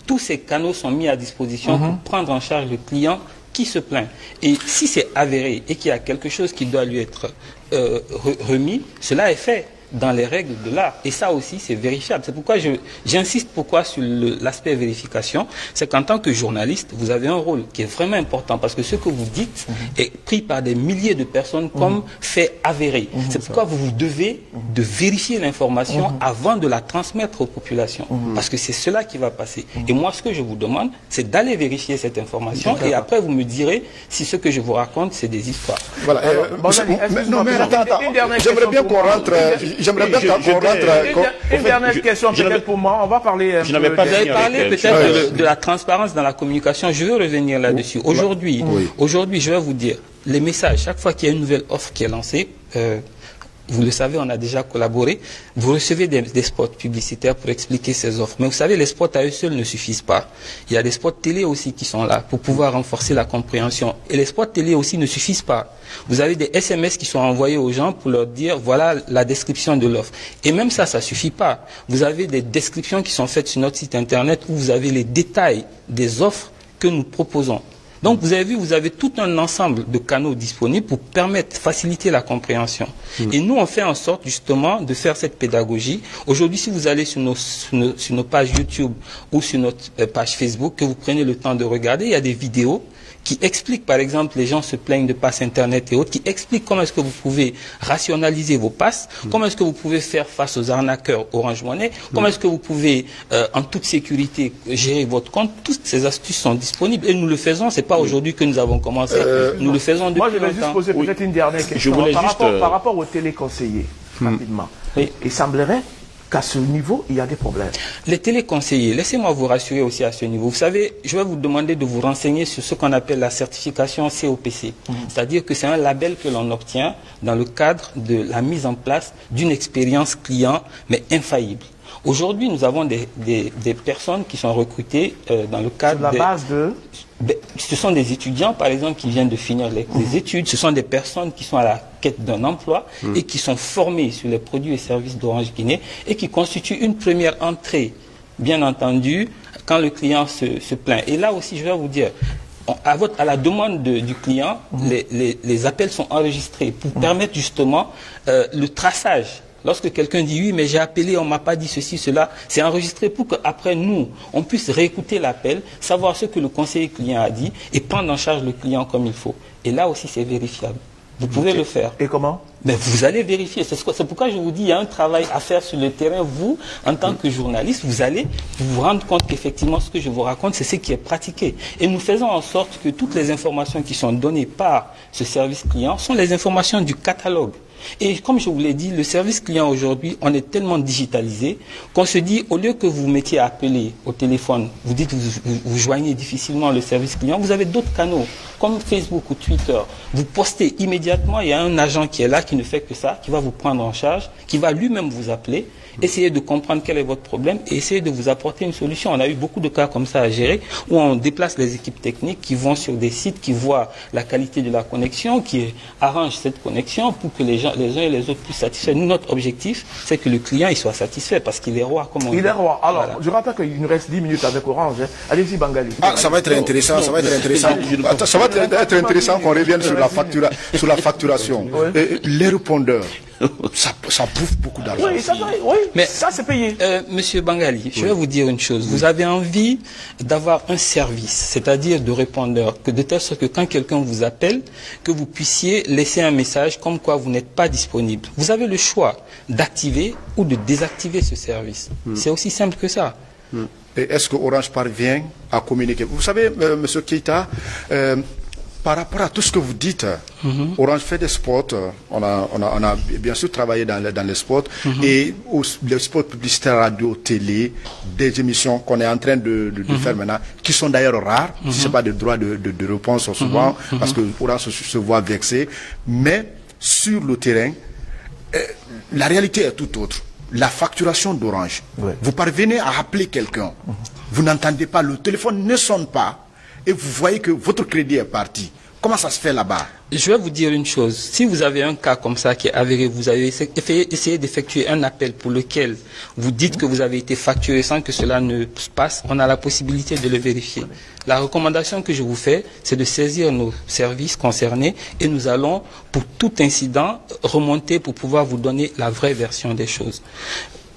Tous ces canaux sont mis à disposition pour prendre en charge le client qui se plaint. Et si c'est avéré et qu'il y a quelque chose qui doit lui être remis, cela est fait dans les règles de l'art. Et ça aussi, c'est vérifiable. C'est pourquoi j'insiste sur l'aspect vérification. C'est qu'en tant que journaliste, vous avez un rôle qui est vraiment important parce que ce que vous dites est pris par des milliers de personnes comme fait avéré. C'est pourquoi vous devez de vérifier l'information avant de la transmettre aux populations. Parce que c'est cela qui va passer. Et moi, ce que je vous demande, c'est d'aller vérifier cette information et après, vous me direz si ce que je vous raconte, c'est des histoires. Voilà. Non, mais attends. J'aimerais bien qu'on rentre... J'aimerais bien qu'on rentre... Une dernière question peut-être pour moi. On va parler... Vous avez parlé peut-être de la transparence dans la communication. Je veux revenir là-dessus. Aujourd'hui, je vais vous dire, les messages, chaque fois qu'il y a une nouvelle offre qui est lancée, vous le savez, on a déjà collaboré. Vous recevez des spots publicitaires pour expliquer ces offres. Mais vous savez, les spots à eux seuls ne suffisent pas. Il y a des spots télé aussi qui sont là pour pouvoir renforcer la compréhension. Et les spots télé aussi ne suffisent pas. Vous avez des SMS qui sont envoyés aux gens pour leur dire, voilà la description de l'offre. Et même ça, ça suffit pas. Vous avez des descriptions qui sont faites sur notre site internet où vous avez les détails des offres que nous proposons. Donc vous avez vu, vous avez tout un ensemble de canaux disponibles pour faciliter la compréhension. Et nous, on fait en sorte justement de faire cette pédagogie. Aujourd'hui, si vous allez sur nos pages YouTube ou sur notre page Facebook, que vous prenez le temps de regarder, il y a des vidéos qui expliquent, par exemple, les gens se plaignent de passes Internet et autres, qui expliquent comment est-ce que vous pouvez rationaliser vos passes, comment est-ce que vous pouvez faire face aux arnaqueurs Orange Money, comment est-ce que vous pouvez, en toute sécurité, gérer votre compte. Toutes ces astuces sont disponibles et nous le faisons. C'est pas aujourd'hui que nous avons commencé. Nous le faisons depuis longtemps. Moi, je vais juste poser peut-être une dernière question. Par rapport aux téléconseillers, rapidement. Il semblerait qu'à ce niveau, il y a des problèmes. Les téléconseillers, laissez-moi vous rassurer aussi à ce niveau. Vous savez, je vais vous demander de vous renseigner sur ce qu'on appelle la certification COPC. C'est-à-dire que c'est un label que l'on obtient dans le cadre de la mise en place d'une expérience client, mais infaillible. Aujourd'hui, nous avons des personnes qui sont recrutées dans le cadre sur la base de... Ce sont des étudiants, par exemple, qui viennent de finir les études. Ce sont des personnes qui sont à la quête d'un emploi et qui sont formées sur les produits et services d'Orange Guinée et qui constituent une première entrée, bien entendu, quand le client se plaint. Et là aussi, je vais vous dire, à la demande du client, les appels sont enregistrés pour permettre justement le traçage. Lorsque quelqu'un dit oui, mais j'ai appelé, on ne m'a pas dit ceci, cela, c'est enregistré pour qu'après nous, on puisse réécouter l'appel, savoir ce que le conseiller client a dit et prendre en charge le client comme il faut. Et là aussi, c'est vérifiable. Vous pouvez le faire. Et comment? Mais vous allez vérifier. C'est pourquoi je vous dis, il y a un travail à faire sur le terrain. Vous, en tant que journaliste, vous allez vous rendre compte qu'effectivement, ce que je vous raconte, c'est ce qui est pratiqué. Et nous faisons en sorte que toutes les informations qui sont données par ce service client sont les informations du catalogue. Et comme je vous l'ai dit, le service client aujourd'hui, on est tellement digitalisé qu'on se dit, au lieu que vous mettiez à appeler au téléphone, vous dites vous joignez difficilement le service client, vous avez d'autres canaux, comme Facebook ou Twitter. Vous postez immédiatement, il y a un agent qui est là, qui ne fait que ça, qui va vous prendre en charge, qui va lui-même vous appeler, essayer de comprendre quel est votre problème et essayer de vous apporter une solution. On a eu beaucoup de cas comme ça à gérer, où on déplace les équipes techniques qui vont sur des sites, qui voient la qualité de la connexion, qui arrangent cette connexion pour que les uns et les autres puissent satisfaire. Nous, notre objectif, c'est que le client il soit satisfait parce qu'il est roi. Comme on dit. Il est roi. Alors, voilà. Je rappelle qu'il nous reste 10 minutes avec Orange. Hein. Allez-y, Bangali. Ça va être intéressant. Ça va être intéressant. Ça va être intéressant qu'on revienne sur la facturation. Les répondeurs. Ça bouffe beaucoup d'argent. Oui, mais ça c'est payé. Monsieur Bangali, je vais vous dire une chose. Vous avez envie d'avoir un service, c'est-à-dire de répondeur, de telle sorte que quand quelqu'un vous appelle, que vous puissiez laisser un message comme quoi vous n'êtes pas disponible. Vous avez le choix d'activer ou de désactiver ce service. C'est aussi simple que ça. Et est-ce que Orange parvient à communiquer? Vous savez, Monsieur Keita, par rapport à tout ce que vous dites, Orange fait des spots, on a bien sûr travaillé dans les spots, et les spots publicitaires radio, télé, des émissions qu'on est en train de faire maintenant, qui sont d'ailleurs rares, si ce n'est pas des droits de réponse souvent, parce que Orange se voit vexé, mais sur le terrain, la réalité est tout autre. La facturation d'Orange, vous parvenez à appeler quelqu'un, vous n'entendez pas, le téléphone ne sonne pas, et vous voyez que votre crédit est parti. Comment ça se fait là-bas? Je vais vous dire une chose. Si vous avez un cas comme ça qui est avéré, vous avez essayé d'effectuer un appel pour lequel vous dites que vous avez été facturé sans que cela ne se passe, on a la possibilité de le vérifier. La recommandation que je vous fais, c'est de saisir nos services concernés et nous allons, pour tout incident, remonter pour pouvoir vous donner la vraie version des choses.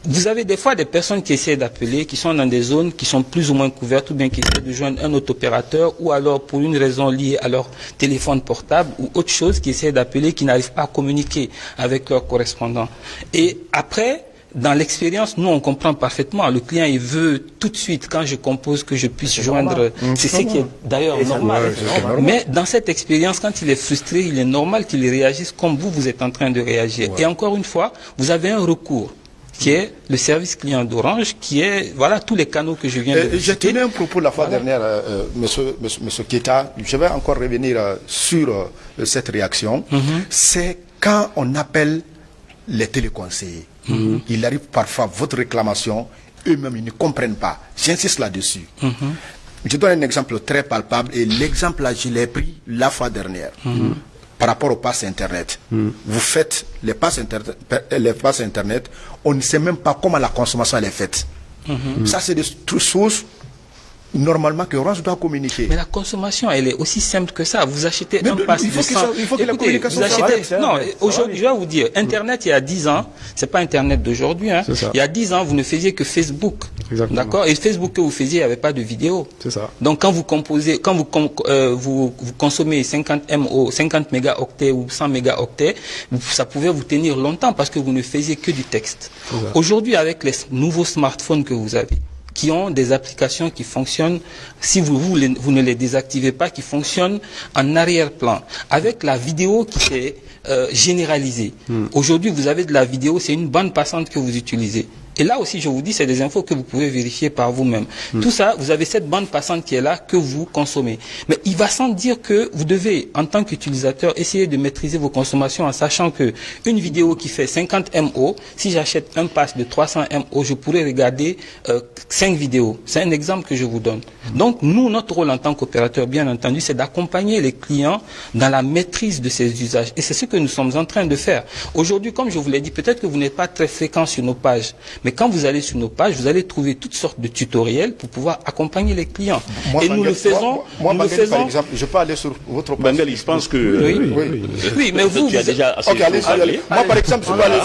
Vous avez des fois des personnes qui essaient d'appeler, qui sont dans des zones qui sont plus ou moins couvertes, ou bien qui essaient de joindre un autre opérateur, ou alors pour une raison liée à leur téléphone portable, ou autre chose, qui essaient d'appeler, qui n'arrivent pas à communiquer avec leur correspondant. Et après, dans l'expérience, nous on comprend parfaitement. Le client il veut tout de suite, quand je compose, que je puisse joindre. C'est ce qui est d'ailleurs normal. Mais dans cette expérience, quand il est frustré, il est normal qu'il réagisse comme vous êtes en train de réagir. Et encore une fois, vous avez un recours qui est le service client d'Orange, qui est, voilà, tous les canaux que je viens de citer. J'ai tenu un propos la fois dernière, monsieur Keita, je vais encore revenir sur cette réaction. C'est quand on appelle les téléconseillers. Il arrive parfois, votre réclamation, eux-mêmes, ils ne comprennent pas. J'insiste là-dessus. Je donne un exemple très palpable, et l'exemple là, je l'ai pris la fois dernière. Par rapport au pass Internet. Vous faites les passes Internet, on ne sait même pas comment la consommation elle est faite. Ça, c'est des choses normalement que Orange doit communiquer. Mais la consommation, elle est aussi simple que ça. Vous achetez un pass de 100... Il faut que la communication soit... Non, aujourd'hui, je vais vous dire, Internet, il y a 10 ans, c'est pas Internet d'aujourd'hui. Hein. Il y a 10 ans, vous ne faisiez que Facebook. D'accord. Et Facebook que vous faisiez, il n'y avait pas de vidéo. C'est ça. Donc, quand vous composez, quand vous consommez 50 mégaoctets ou 100 mégaoctets, ça pouvait vous tenir longtemps parce que vous ne faisiez que du texte. Aujourd'hui, avec les nouveaux smartphones que vous avez, qui ont des applications qui fonctionnent, si vous ne les désactivez pas, qui fonctionnent en arrière-plan, avec la vidéo qui est généralisée. Aujourd'hui, vous avez de la vidéo, c'est une bande passante que vous utilisez. Et là aussi, je vous dis, c'est des infos que vous pouvez vérifier par vous-même. Tout ça, vous avez cette bande passante qui est là, que vous consommez. Mais il va sans dire que vous devez, en tant qu'utilisateur, essayer de maîtriser vos consommations en sachant que une vidéo qui fait 50 MO, si j'achète un pass de 300 MO, je pourrais regarder 5 vidéos. C'est un exemple que je vous donne. Donc, nous, notre rôle en tant qu'opérateur, bien entendu, c'est d'accompagner les clients dans la maîtrise de ces usages. Et c'est ce que nous sommes en train de faire. Aujourd'hui, comme je vous l'ai dit, peut-être que vous n'êtes pas très fréquent sur nos pages, mais quand vous allez sur nos pages, vous allez trouver toutes sortes de tutoriels pour pouvoir accompagner les clients. Et nous le faisons. Moi, par exemple, je peux aller sur votre page. Bengali, je pense que... Oui, mais vous as déjà assez allez. Moi, par exemple, je peux aller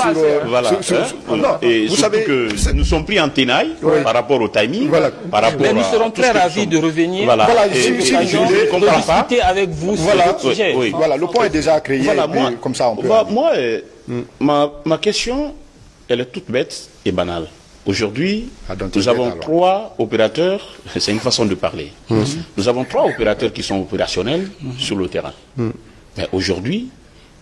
sur... Voilà. Et vous savez que nous sommes pris en tenaille par rapport au timing, par rapport mais nous serons très ravis de revenir. Voilà. Si je ne comprends pas, discuter avec vous sur le sujet. Voilà, le point est déjà créé. Comme ça, on peut... Moi, ma question, elle est toute bête et banale. Aujourd'hui, nous avons 3 opérateurs, c'est une façon de parler. Nous avons 3 opérateurs qui sont opérationnels sur le terrain. Mais aujourd'hui,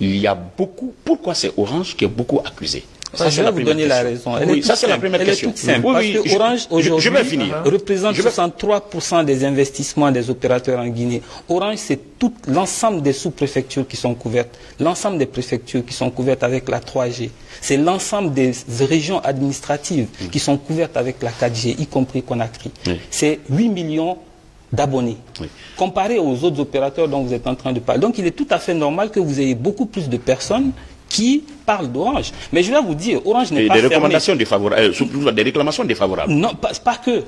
il y a beaucoup... Pourquoi c'est Orange qui est beaucoup accusé? Ça, je vais vous donner la raison. Ça, c'est la première question. Elle est toute simple. Parce que Orange, aujourd'hui, représente 63% des investissements des opérateurs en Guinée. Orange, c'est tout l'ensemble des sous-préfectures qui sont couvertes, l'ensemble des préfectures qui sont couvertes avec la 3G. C'est l'ensemble des régions administratives qui sont couvertes avec la 4G, y compris Conakry. C'est 8 millions d'abonnés, comparé aux autres opérateurs dont vous êtes en train de parler. Donc, il est tout à fait normal que vous ayez beaucoup plus de personnes qui parlent d'Orange. Mais je vais vous dire, Orange n'est pas fermé. Des recommandations défavorables, des réclamations défavorables. Non, pas que.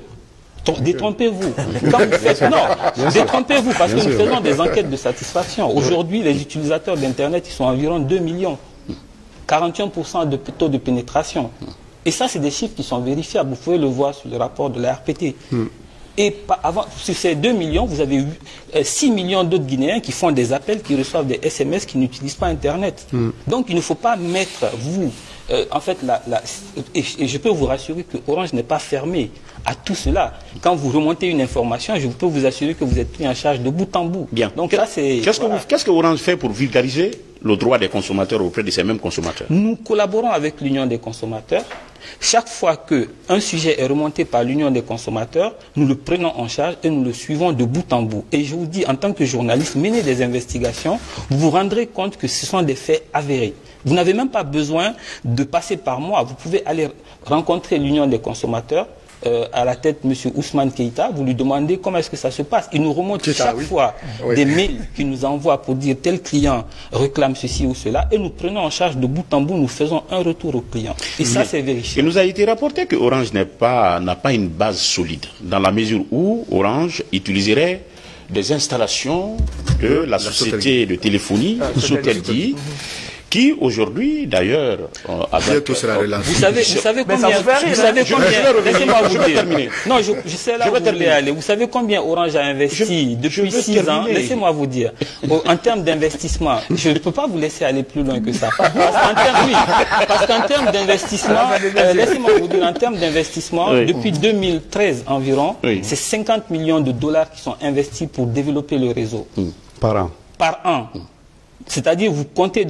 Détrompez-vous. Non, détrompez-vous parce que nous faisons des enquêtes de satisfaction. Aujourd'hui, les utilisateurs d'Internet, ils sont environ 2 millions. 41% de taux de pénétration. Et ça, c'est des chiffres qui sont vérifiables. Vous pouvez le voir sur le rapport de la RPT. Et avant, sur ces 2 millions, vous avez 6 millions d'autres Guinéens qui font des appels, qui reçoivent des SMS, qui n'utilisent pas Internet. Donc, il ne faut pas mettre, vous, en fait, et je peux vous rassurer que Orange n'est pas fermé à tout cela. Quand vous remontez une information, je peux vous assurer que vous êtes pris en charge de bout en bout. Bien. Donc là, c'est... Qu'est-ce que Orange fait pour vulgariser le droit des consommateurs auprès de ces mêmes consommateurs? Nous collaborons avec l'Union des consommateurs. Chaque fois qu'un sujet est remonté par l'Union des consommateurs, nous le prenons en charge et nous le suivons de bout en bout. Et je vous dis, en tant que journaliste, menez des investigations, vous vous rendrez compte que ce sont des faits avérés. Vous n'avez même pas besoin de passer par moi. Vous pouvez aller rencontrer l'Union des consommateurs, à la tête M. Ousmane Keïta, vous lui demandez comment est-ce que ça se passe. Il nous remonte chaque fois des mails qu'il nous envoie pour dire tel client réclame ceci ou cela, et nous prenons en charge de bout en bout, nous faisons un retour au client. Et ça, c'est vérifié. Il nous a été rapporté que Orange n'a pas une base solide, dans la mesure où Orange utiliserait des installations de la société de téléphonie, Sotelgi, qui aujourd'hui, d'ailleurs, vous savez combien, laissez-moi vous dire, non, je sais là où vous voulez aller, vous savez combien Orange a investi depuis 6 ans, laissez-moi vous dire, en termes d'investissement, je ne peux pas vous laisser aller plus loin que ça, parce qu'en termes d'investissement, laissez-moi vous dire, en termes d'investissement, depuis 2013 environ, c'est 50 millions de dollars qui sont investis pour développer le réseau. Par an. Par an. C'est-à-dire, vous comptez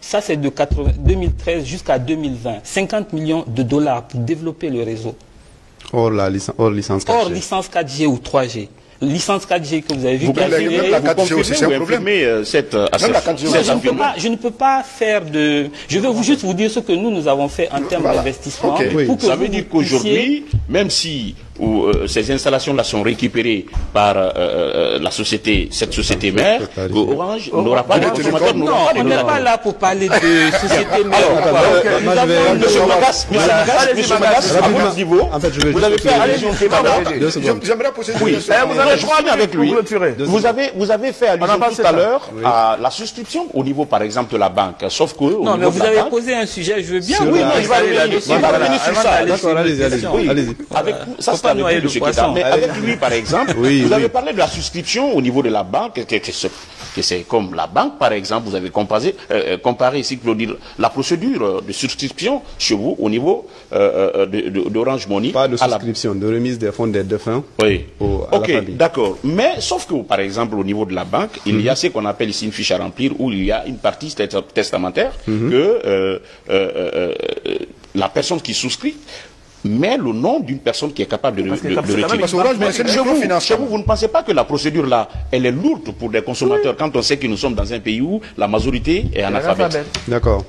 ça c'est de 2013 jusqu'à 2020, 50 millions de dollars pour développer le réseau. Hors licence 4G. Hors licence 4G ou 3G. Licence 4G que vous avez vu, je ne peux pas faire de... Je veux juste vous dire ce que nous avons fait en termes d'investissement. Ça veut dire qu'aujourd'hui, même si ces installations-là sont récupérées par cette société mère, Orange n'aura pas de consommateur. Non, on n'est pas là pour parler de société mère. Monsieur Magas, à votre niveau, vous avez fait allusion J'aimerais poser une question. Je crois avec lui. Vous avez fait allusion tout à l'heure à la souscription au niveau, par exemple, de la banque. Sauf que... Non, mais vous avez posé un sujet, je veux bien. Oui, je vais revenir sur ça. D'accord, allez-y. Ça, c'est avec M. Keïta. Mais avec lui, par exemple, vous avez parlé de la souscription au niveau de la banque, que c'est comme la banque, par exemple. Vous avez comparé ici, la procédure de souscription chez vous au niveau d'Orange Money. Pas de souscription, de remise des fonds des défunts à la famille. D'accord. Mais sauf que, par exemple, au niveau de la banque, il y a ce qu'on appelle ici une fiche à remplir où il y a une partie testamentaire que la personne qui souscrit met le nom d'une personne qui est capable de retirer. Chez vous, vous ne pensez pas que la procédure là, elle est lourde pour des consommateurs quand on sait que nous sommes dans un pays où la majorité est analphabète. D'accord.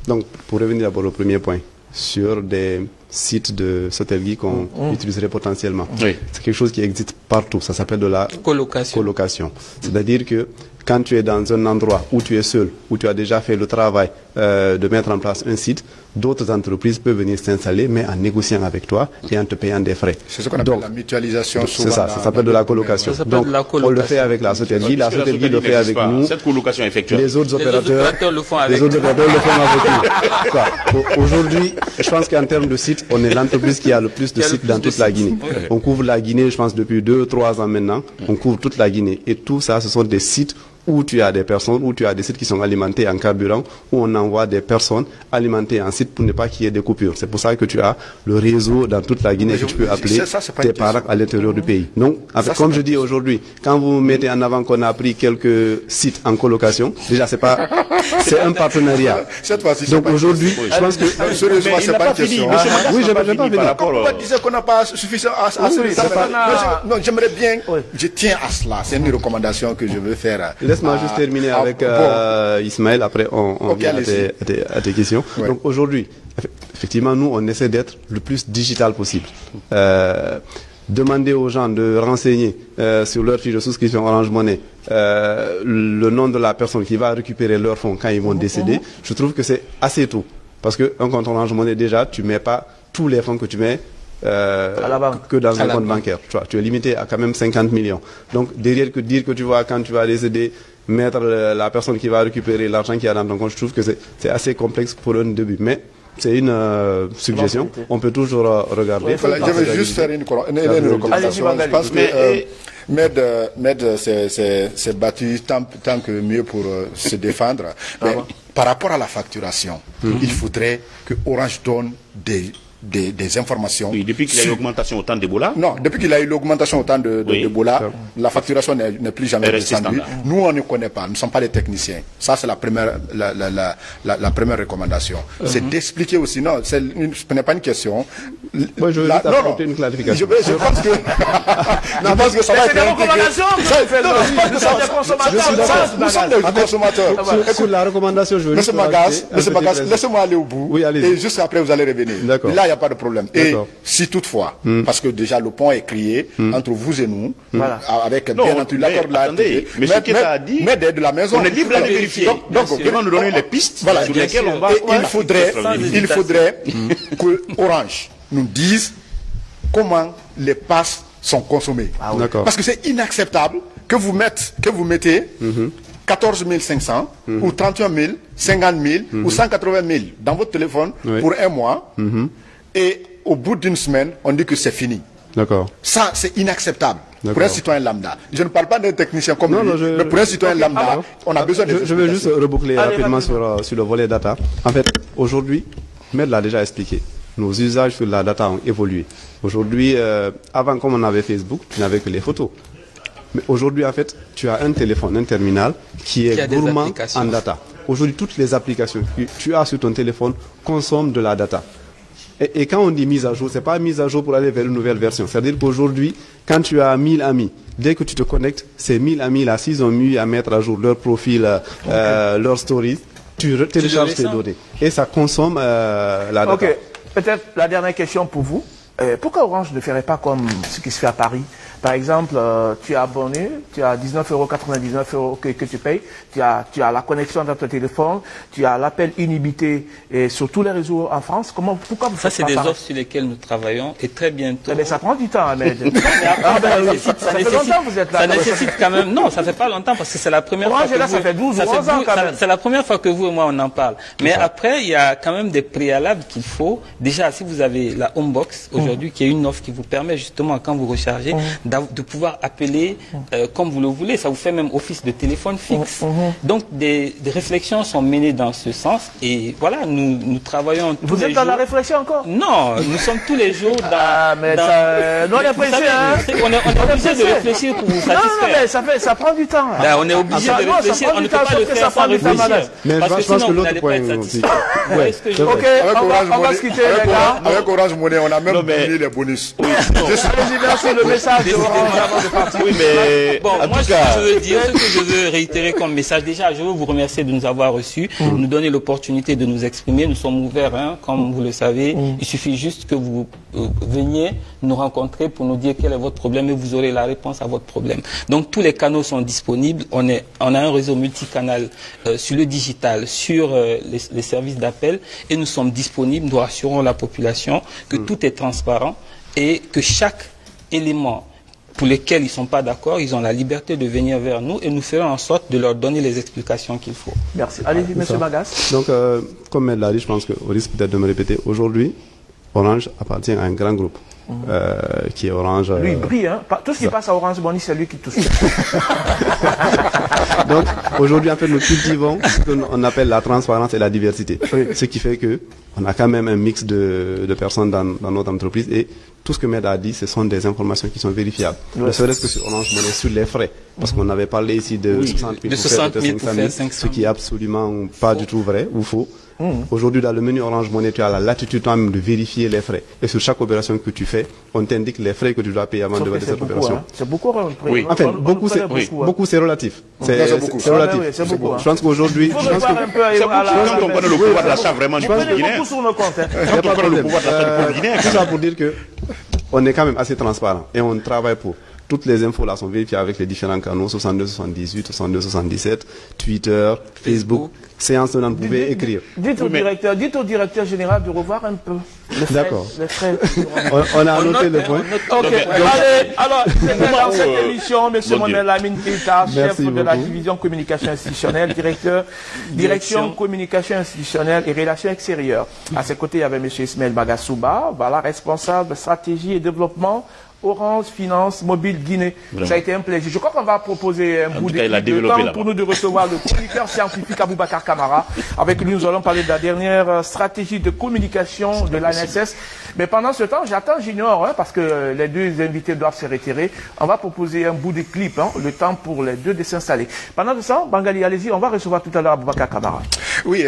Donc, pour revenir d'abord au premier point, sur des sites de Sotelgi qu'on utiliserait potentiellement. C'est quelque chose qui existe partout. Ça s'appelle de la colocation. C'est-à-dire que quand tu es dans un endroit où tu es seul, où tu as déjà fait le travail de mettre en place un site, d'autres entreprises peuvent venir s'installer, mais en négociant avec toi et en te payant des frais. C'est ce qu'on appelle la mutualisation. C'est ça, ça s'appelle de la colocation. Donc, on le fait avec la Sotelgi, la Sotelgi le fait avec nous. Cette colocation effectuée. Les autres opérateurs le font avec nous. Aujourd'hui, je pense qu'en termes de sites, on est l'entreprise qui a le plus de sites dans toute la Guinée. On couvre la Guinée, je pense, depuis 2-3 ans maintenant. On couvre toute la Guinée. Et tout ça, ce sont des sites où tu as des personnes, où tu as des sites qui sont alimentés en carburant, où on envoie des personnes alimentées en site pour ne pas qu'il y ait des coupures. C'est pour ça que tu as le réseau dans toute la Guinée que tu peux appeler tes parents à l'intérieur du pays. Donc, comme je dis aujourd'hui, quand vous mettez en avant qu'on a pris quelques sites en colocation, déjà c'est un partenariat. Donc aujourd'hui, je pense que sérieusement, c'est pas une question. Oui, je vais pas venir. Pourquoi dire qu'on n'a pas suffisamment Non, j'aimerais bien, je tiens à cela. C'est une recommandation que je veux faire. Laisse-moi juste terminer avec Ismaël, après on vient à tes questions. Donc aujourd'hui, effectivement, nous, on essaie d'être le plus digital possible. Demander aux gens de renseigner sur leur fiche de souscription Orange Money le nom de la personne qui va récupérer leurs fonds quand ils vont décéder, je trouve que c'est assez tôt. Parce qu'un compte Orange Money, déjà, tu ne mets pas tous les fonds que tu mets que dans un compte bancaire. Tu es limité à quand même 50 millions. Donc, derrière que dire que tu vas, quand tu vas décéder, mettre la personne qui va récupérer l'argent qui est dans ton compte, je trouve que c'est assez complexe pour un début. Mais c'est une suggestion. On peut toujours regarder. Je vais juste faire une recommandation. Je pense que Med s'est battu tant que mieux pour se défendre. Mais par rapport à la facturation, il faudrait que Orange donne des informations. Oui, depuis qu'il y a eu l'augmentation au temps d'Ebola. Non, depuis qu'il y a eu l'augmentation au temps d'Ebola, la facturation n'est plus jamais descendue. Nous, on ne connaît pas, nous ne sommes pas des techniciens. Ça, c'est la première recommandation. C'est d'expliquer aussi, non, ce n'est pas une question. Moi, je veux apporter une clarification. Je pense que, je pense que ça va être des recommandations que vous faites. Nous sommes des consommateurs. Sur la recommandation, je veux Monsieur Magas, laissez-moi aller au bout. Oui, allez-y. Et juste après, vous allez revenir. D'accord. Là, il n'y a pas de problème. Et si toutefois, parce que déjà le pont est crié entre vous et nous, avec bien entendu l'accord de la attendez, mais ce qu'il a dit, mais de la maison. on est libre de vérifier. Donc, il va nous donner les pistes sur lesquelles on va. Il faudrait que Orange nous dise comment les passes sont consommées. Parce que c'est inacceptable que vous mettez 14 500 ou 31 000, 50 000 ou 180 000 dans votre téléphone pour un mois et au bout d'une semaine, on dit que c'est fini. Ça, c'est inacceptable pour un citoyen lambda. Je ne parle pas d'un technicien comme lui, mais pour un citoyen lambda, on a besoin de... Je veux juste reboucler rapidement sur le volet data. En fait, aujourd'hui, Med l'a déjà expliqué. Nos usages sur la data ont évolué. Aujourd'hui, avant, comme on avait Facebook, tu n'avais que les photos. Mais aujourd'hui, en fait, tu as un téléphone, un terminal qui est gourmand en data. Aujourd'hui, toutes les applications que tu as sur ton téléphone consomment de la data. Et quand on dit mise à jour, ce n'est pas mise à jour pour aller vers une nouvelle version. C'est-à-dire qu'aujourd'hui, quand tu as 1000 amis, dès que tu te connectes, ces 1000 amis-là, s'ils ont mis à mettre à jour leur profil, leurs stories, tu télécharges tes données. Et ça consomme la data. Ok, peut-être la dernière question pour vous. Pourquoi Orange ne ferait pas comme ce qui se fait à Paris? Par exemple, tu es abonné, tu as 19,99 € que tu payes, tu as la connexion dans ton téléphone, tu as l'appel illimité sur tous les réseaux en France. Pourquoi vous faites ça, c'est des offres sur lesquelles nous travaillons et très bientôt... Mais ça prend du temps, Ahmed. Ça nécessite longtemps que vous êtes là. Ça nécessite quand même... Non, ça fait pas longtemps parce que c'est la première fois que là, ça fait 12 ou 11 ans quand même. C'est la première fois que vous et moi on en parle. Mais après, il y a quand même des préalables qu'il faut. Déjà, si vous avez la Homebox aujourd'hui, qui est une offre qui vous permet justement, quand vous rechargez, de pouvoir appeler comme vous le voulez. Ça vous fait même office de téléphone fixe. Donc, des réflexions sont menées dans ce sens. Et voilà, nous travaillons tous les jours. Vous êtes dans la réflexion encore? Non, nous sommes tous les jours dans... nous, on est pressés, hein. On est obligé de réfléchir pour vous satisfaire. Non, mais ça prend du temps. Là, on est obligé de réfléchir. On ne peut pas le faire sans réfléchir. Mais parce que je pense que sinon, l'autre point aussi. Ok, on va se quitter, les gars. Avec Orange Money, on a même donné les bonus. Merci, le message de Orange. Oui, mais bon, moi, ce que je veux réitérer comme message, déjà, je veux vous remercier de nous avoir reçus, nous donner l'opportunité de nous exprimer. Nous sommes ouverts, hein, comme vous le savez. Il suffit juste que vous veniez nous rencontrer pour nous dire quel est votre problème et vous aurez la réponse à votre problème. Donc, tous les canaux sont disponibles. On a un réseau multicanal sur le digital, sur les services d'appel et nous sommes disponibles. Nous rassurons la population que tout est transparent et que chaque élément pour lesquels ils ne sont pas d'accord, ils ont la liberté de venir vers nous et nous ferons en sorte de leur donner les explications qu'il faut. Merci. Allez-y, M. Magas. Donc, comme elle l'a dit, je pense qu'au risque peut-être de me répéter, aujourd'hui, Orange appartient à un grand groupe qui est Orange. Lui, il brille, hein. Tout ce qui passe à Orange Money, c'est lui qui touche. Donc, aujourd'hui, en fait, nous cultivons ce qu'on appelle la transparence et la diversité. Ce qui fait que on a quand même un mix de personnes dans notre entreprise et tout ce que Med a dit, ce sont des informations qui sont vérifiables. Ne serait-ce que sur Orange Money, sur les frais. Parce qu'on avait parlé ici de 60 000 pour faire 500 000, ce qui est absolument pas du tout vrai ou faux. Aujourd'hui, dans le menu Orange Money, tu as la latitude toi-même de vérifier les frais. Et sur chaque opération que tu fais, on t'indique les frais que tu dois payer avant de faire cette opération. Hein. C'est beaucoup, oui. En fait, beaucoup c'est relatif. C'est relatif. Je pense qu'aujourd'hui... Quand on connaît le pouvoir d'achat vraiment du peuple guinéen. Beaucoup sur nos comptes. Quand on connaît le pouvoir d'achat du peuple guinéen. Tout ça pour dire que on est quand même assez transparent et on travaille pour. Toutes les infos là sont vérifiées avec les différents canaux, 62 78, 62 77, Twitter, Facebook. Séance dont vous pouvez écrire. Dites au directeur général de revoir un peu les frais. D'accord. On a noté le point. Ok. Allez, alors, dans cette émission, M. Mohamed Lamine Keita, chef de la division communication institutionnelle, direction communication institutionnelle et relations extérieures. À ses côtés, il y avait M. Ismaël Magassouba, voilà, responsable stratégie et développement Orange Finance Mobile Guinée. Vraiment. Ça a été un plaisir. Je crois qu'on va proposer un bout de temps pour nous de recevoir le chroniqueur scientifique Aboubacar Camara. Avec lui, nous allons parler de la dernière stratégie de communication de l'ANSS. Mais pendant ce temps, j'attends Junior, hein, parce que les deux invités doivent se retirer. On va proposer un bout de clip, hein, le temps pour les deux de s'installer. Pendant ce temps, Bangali, allez-y, on va recevoir tout à l'heure Boubacar Camara. Oui,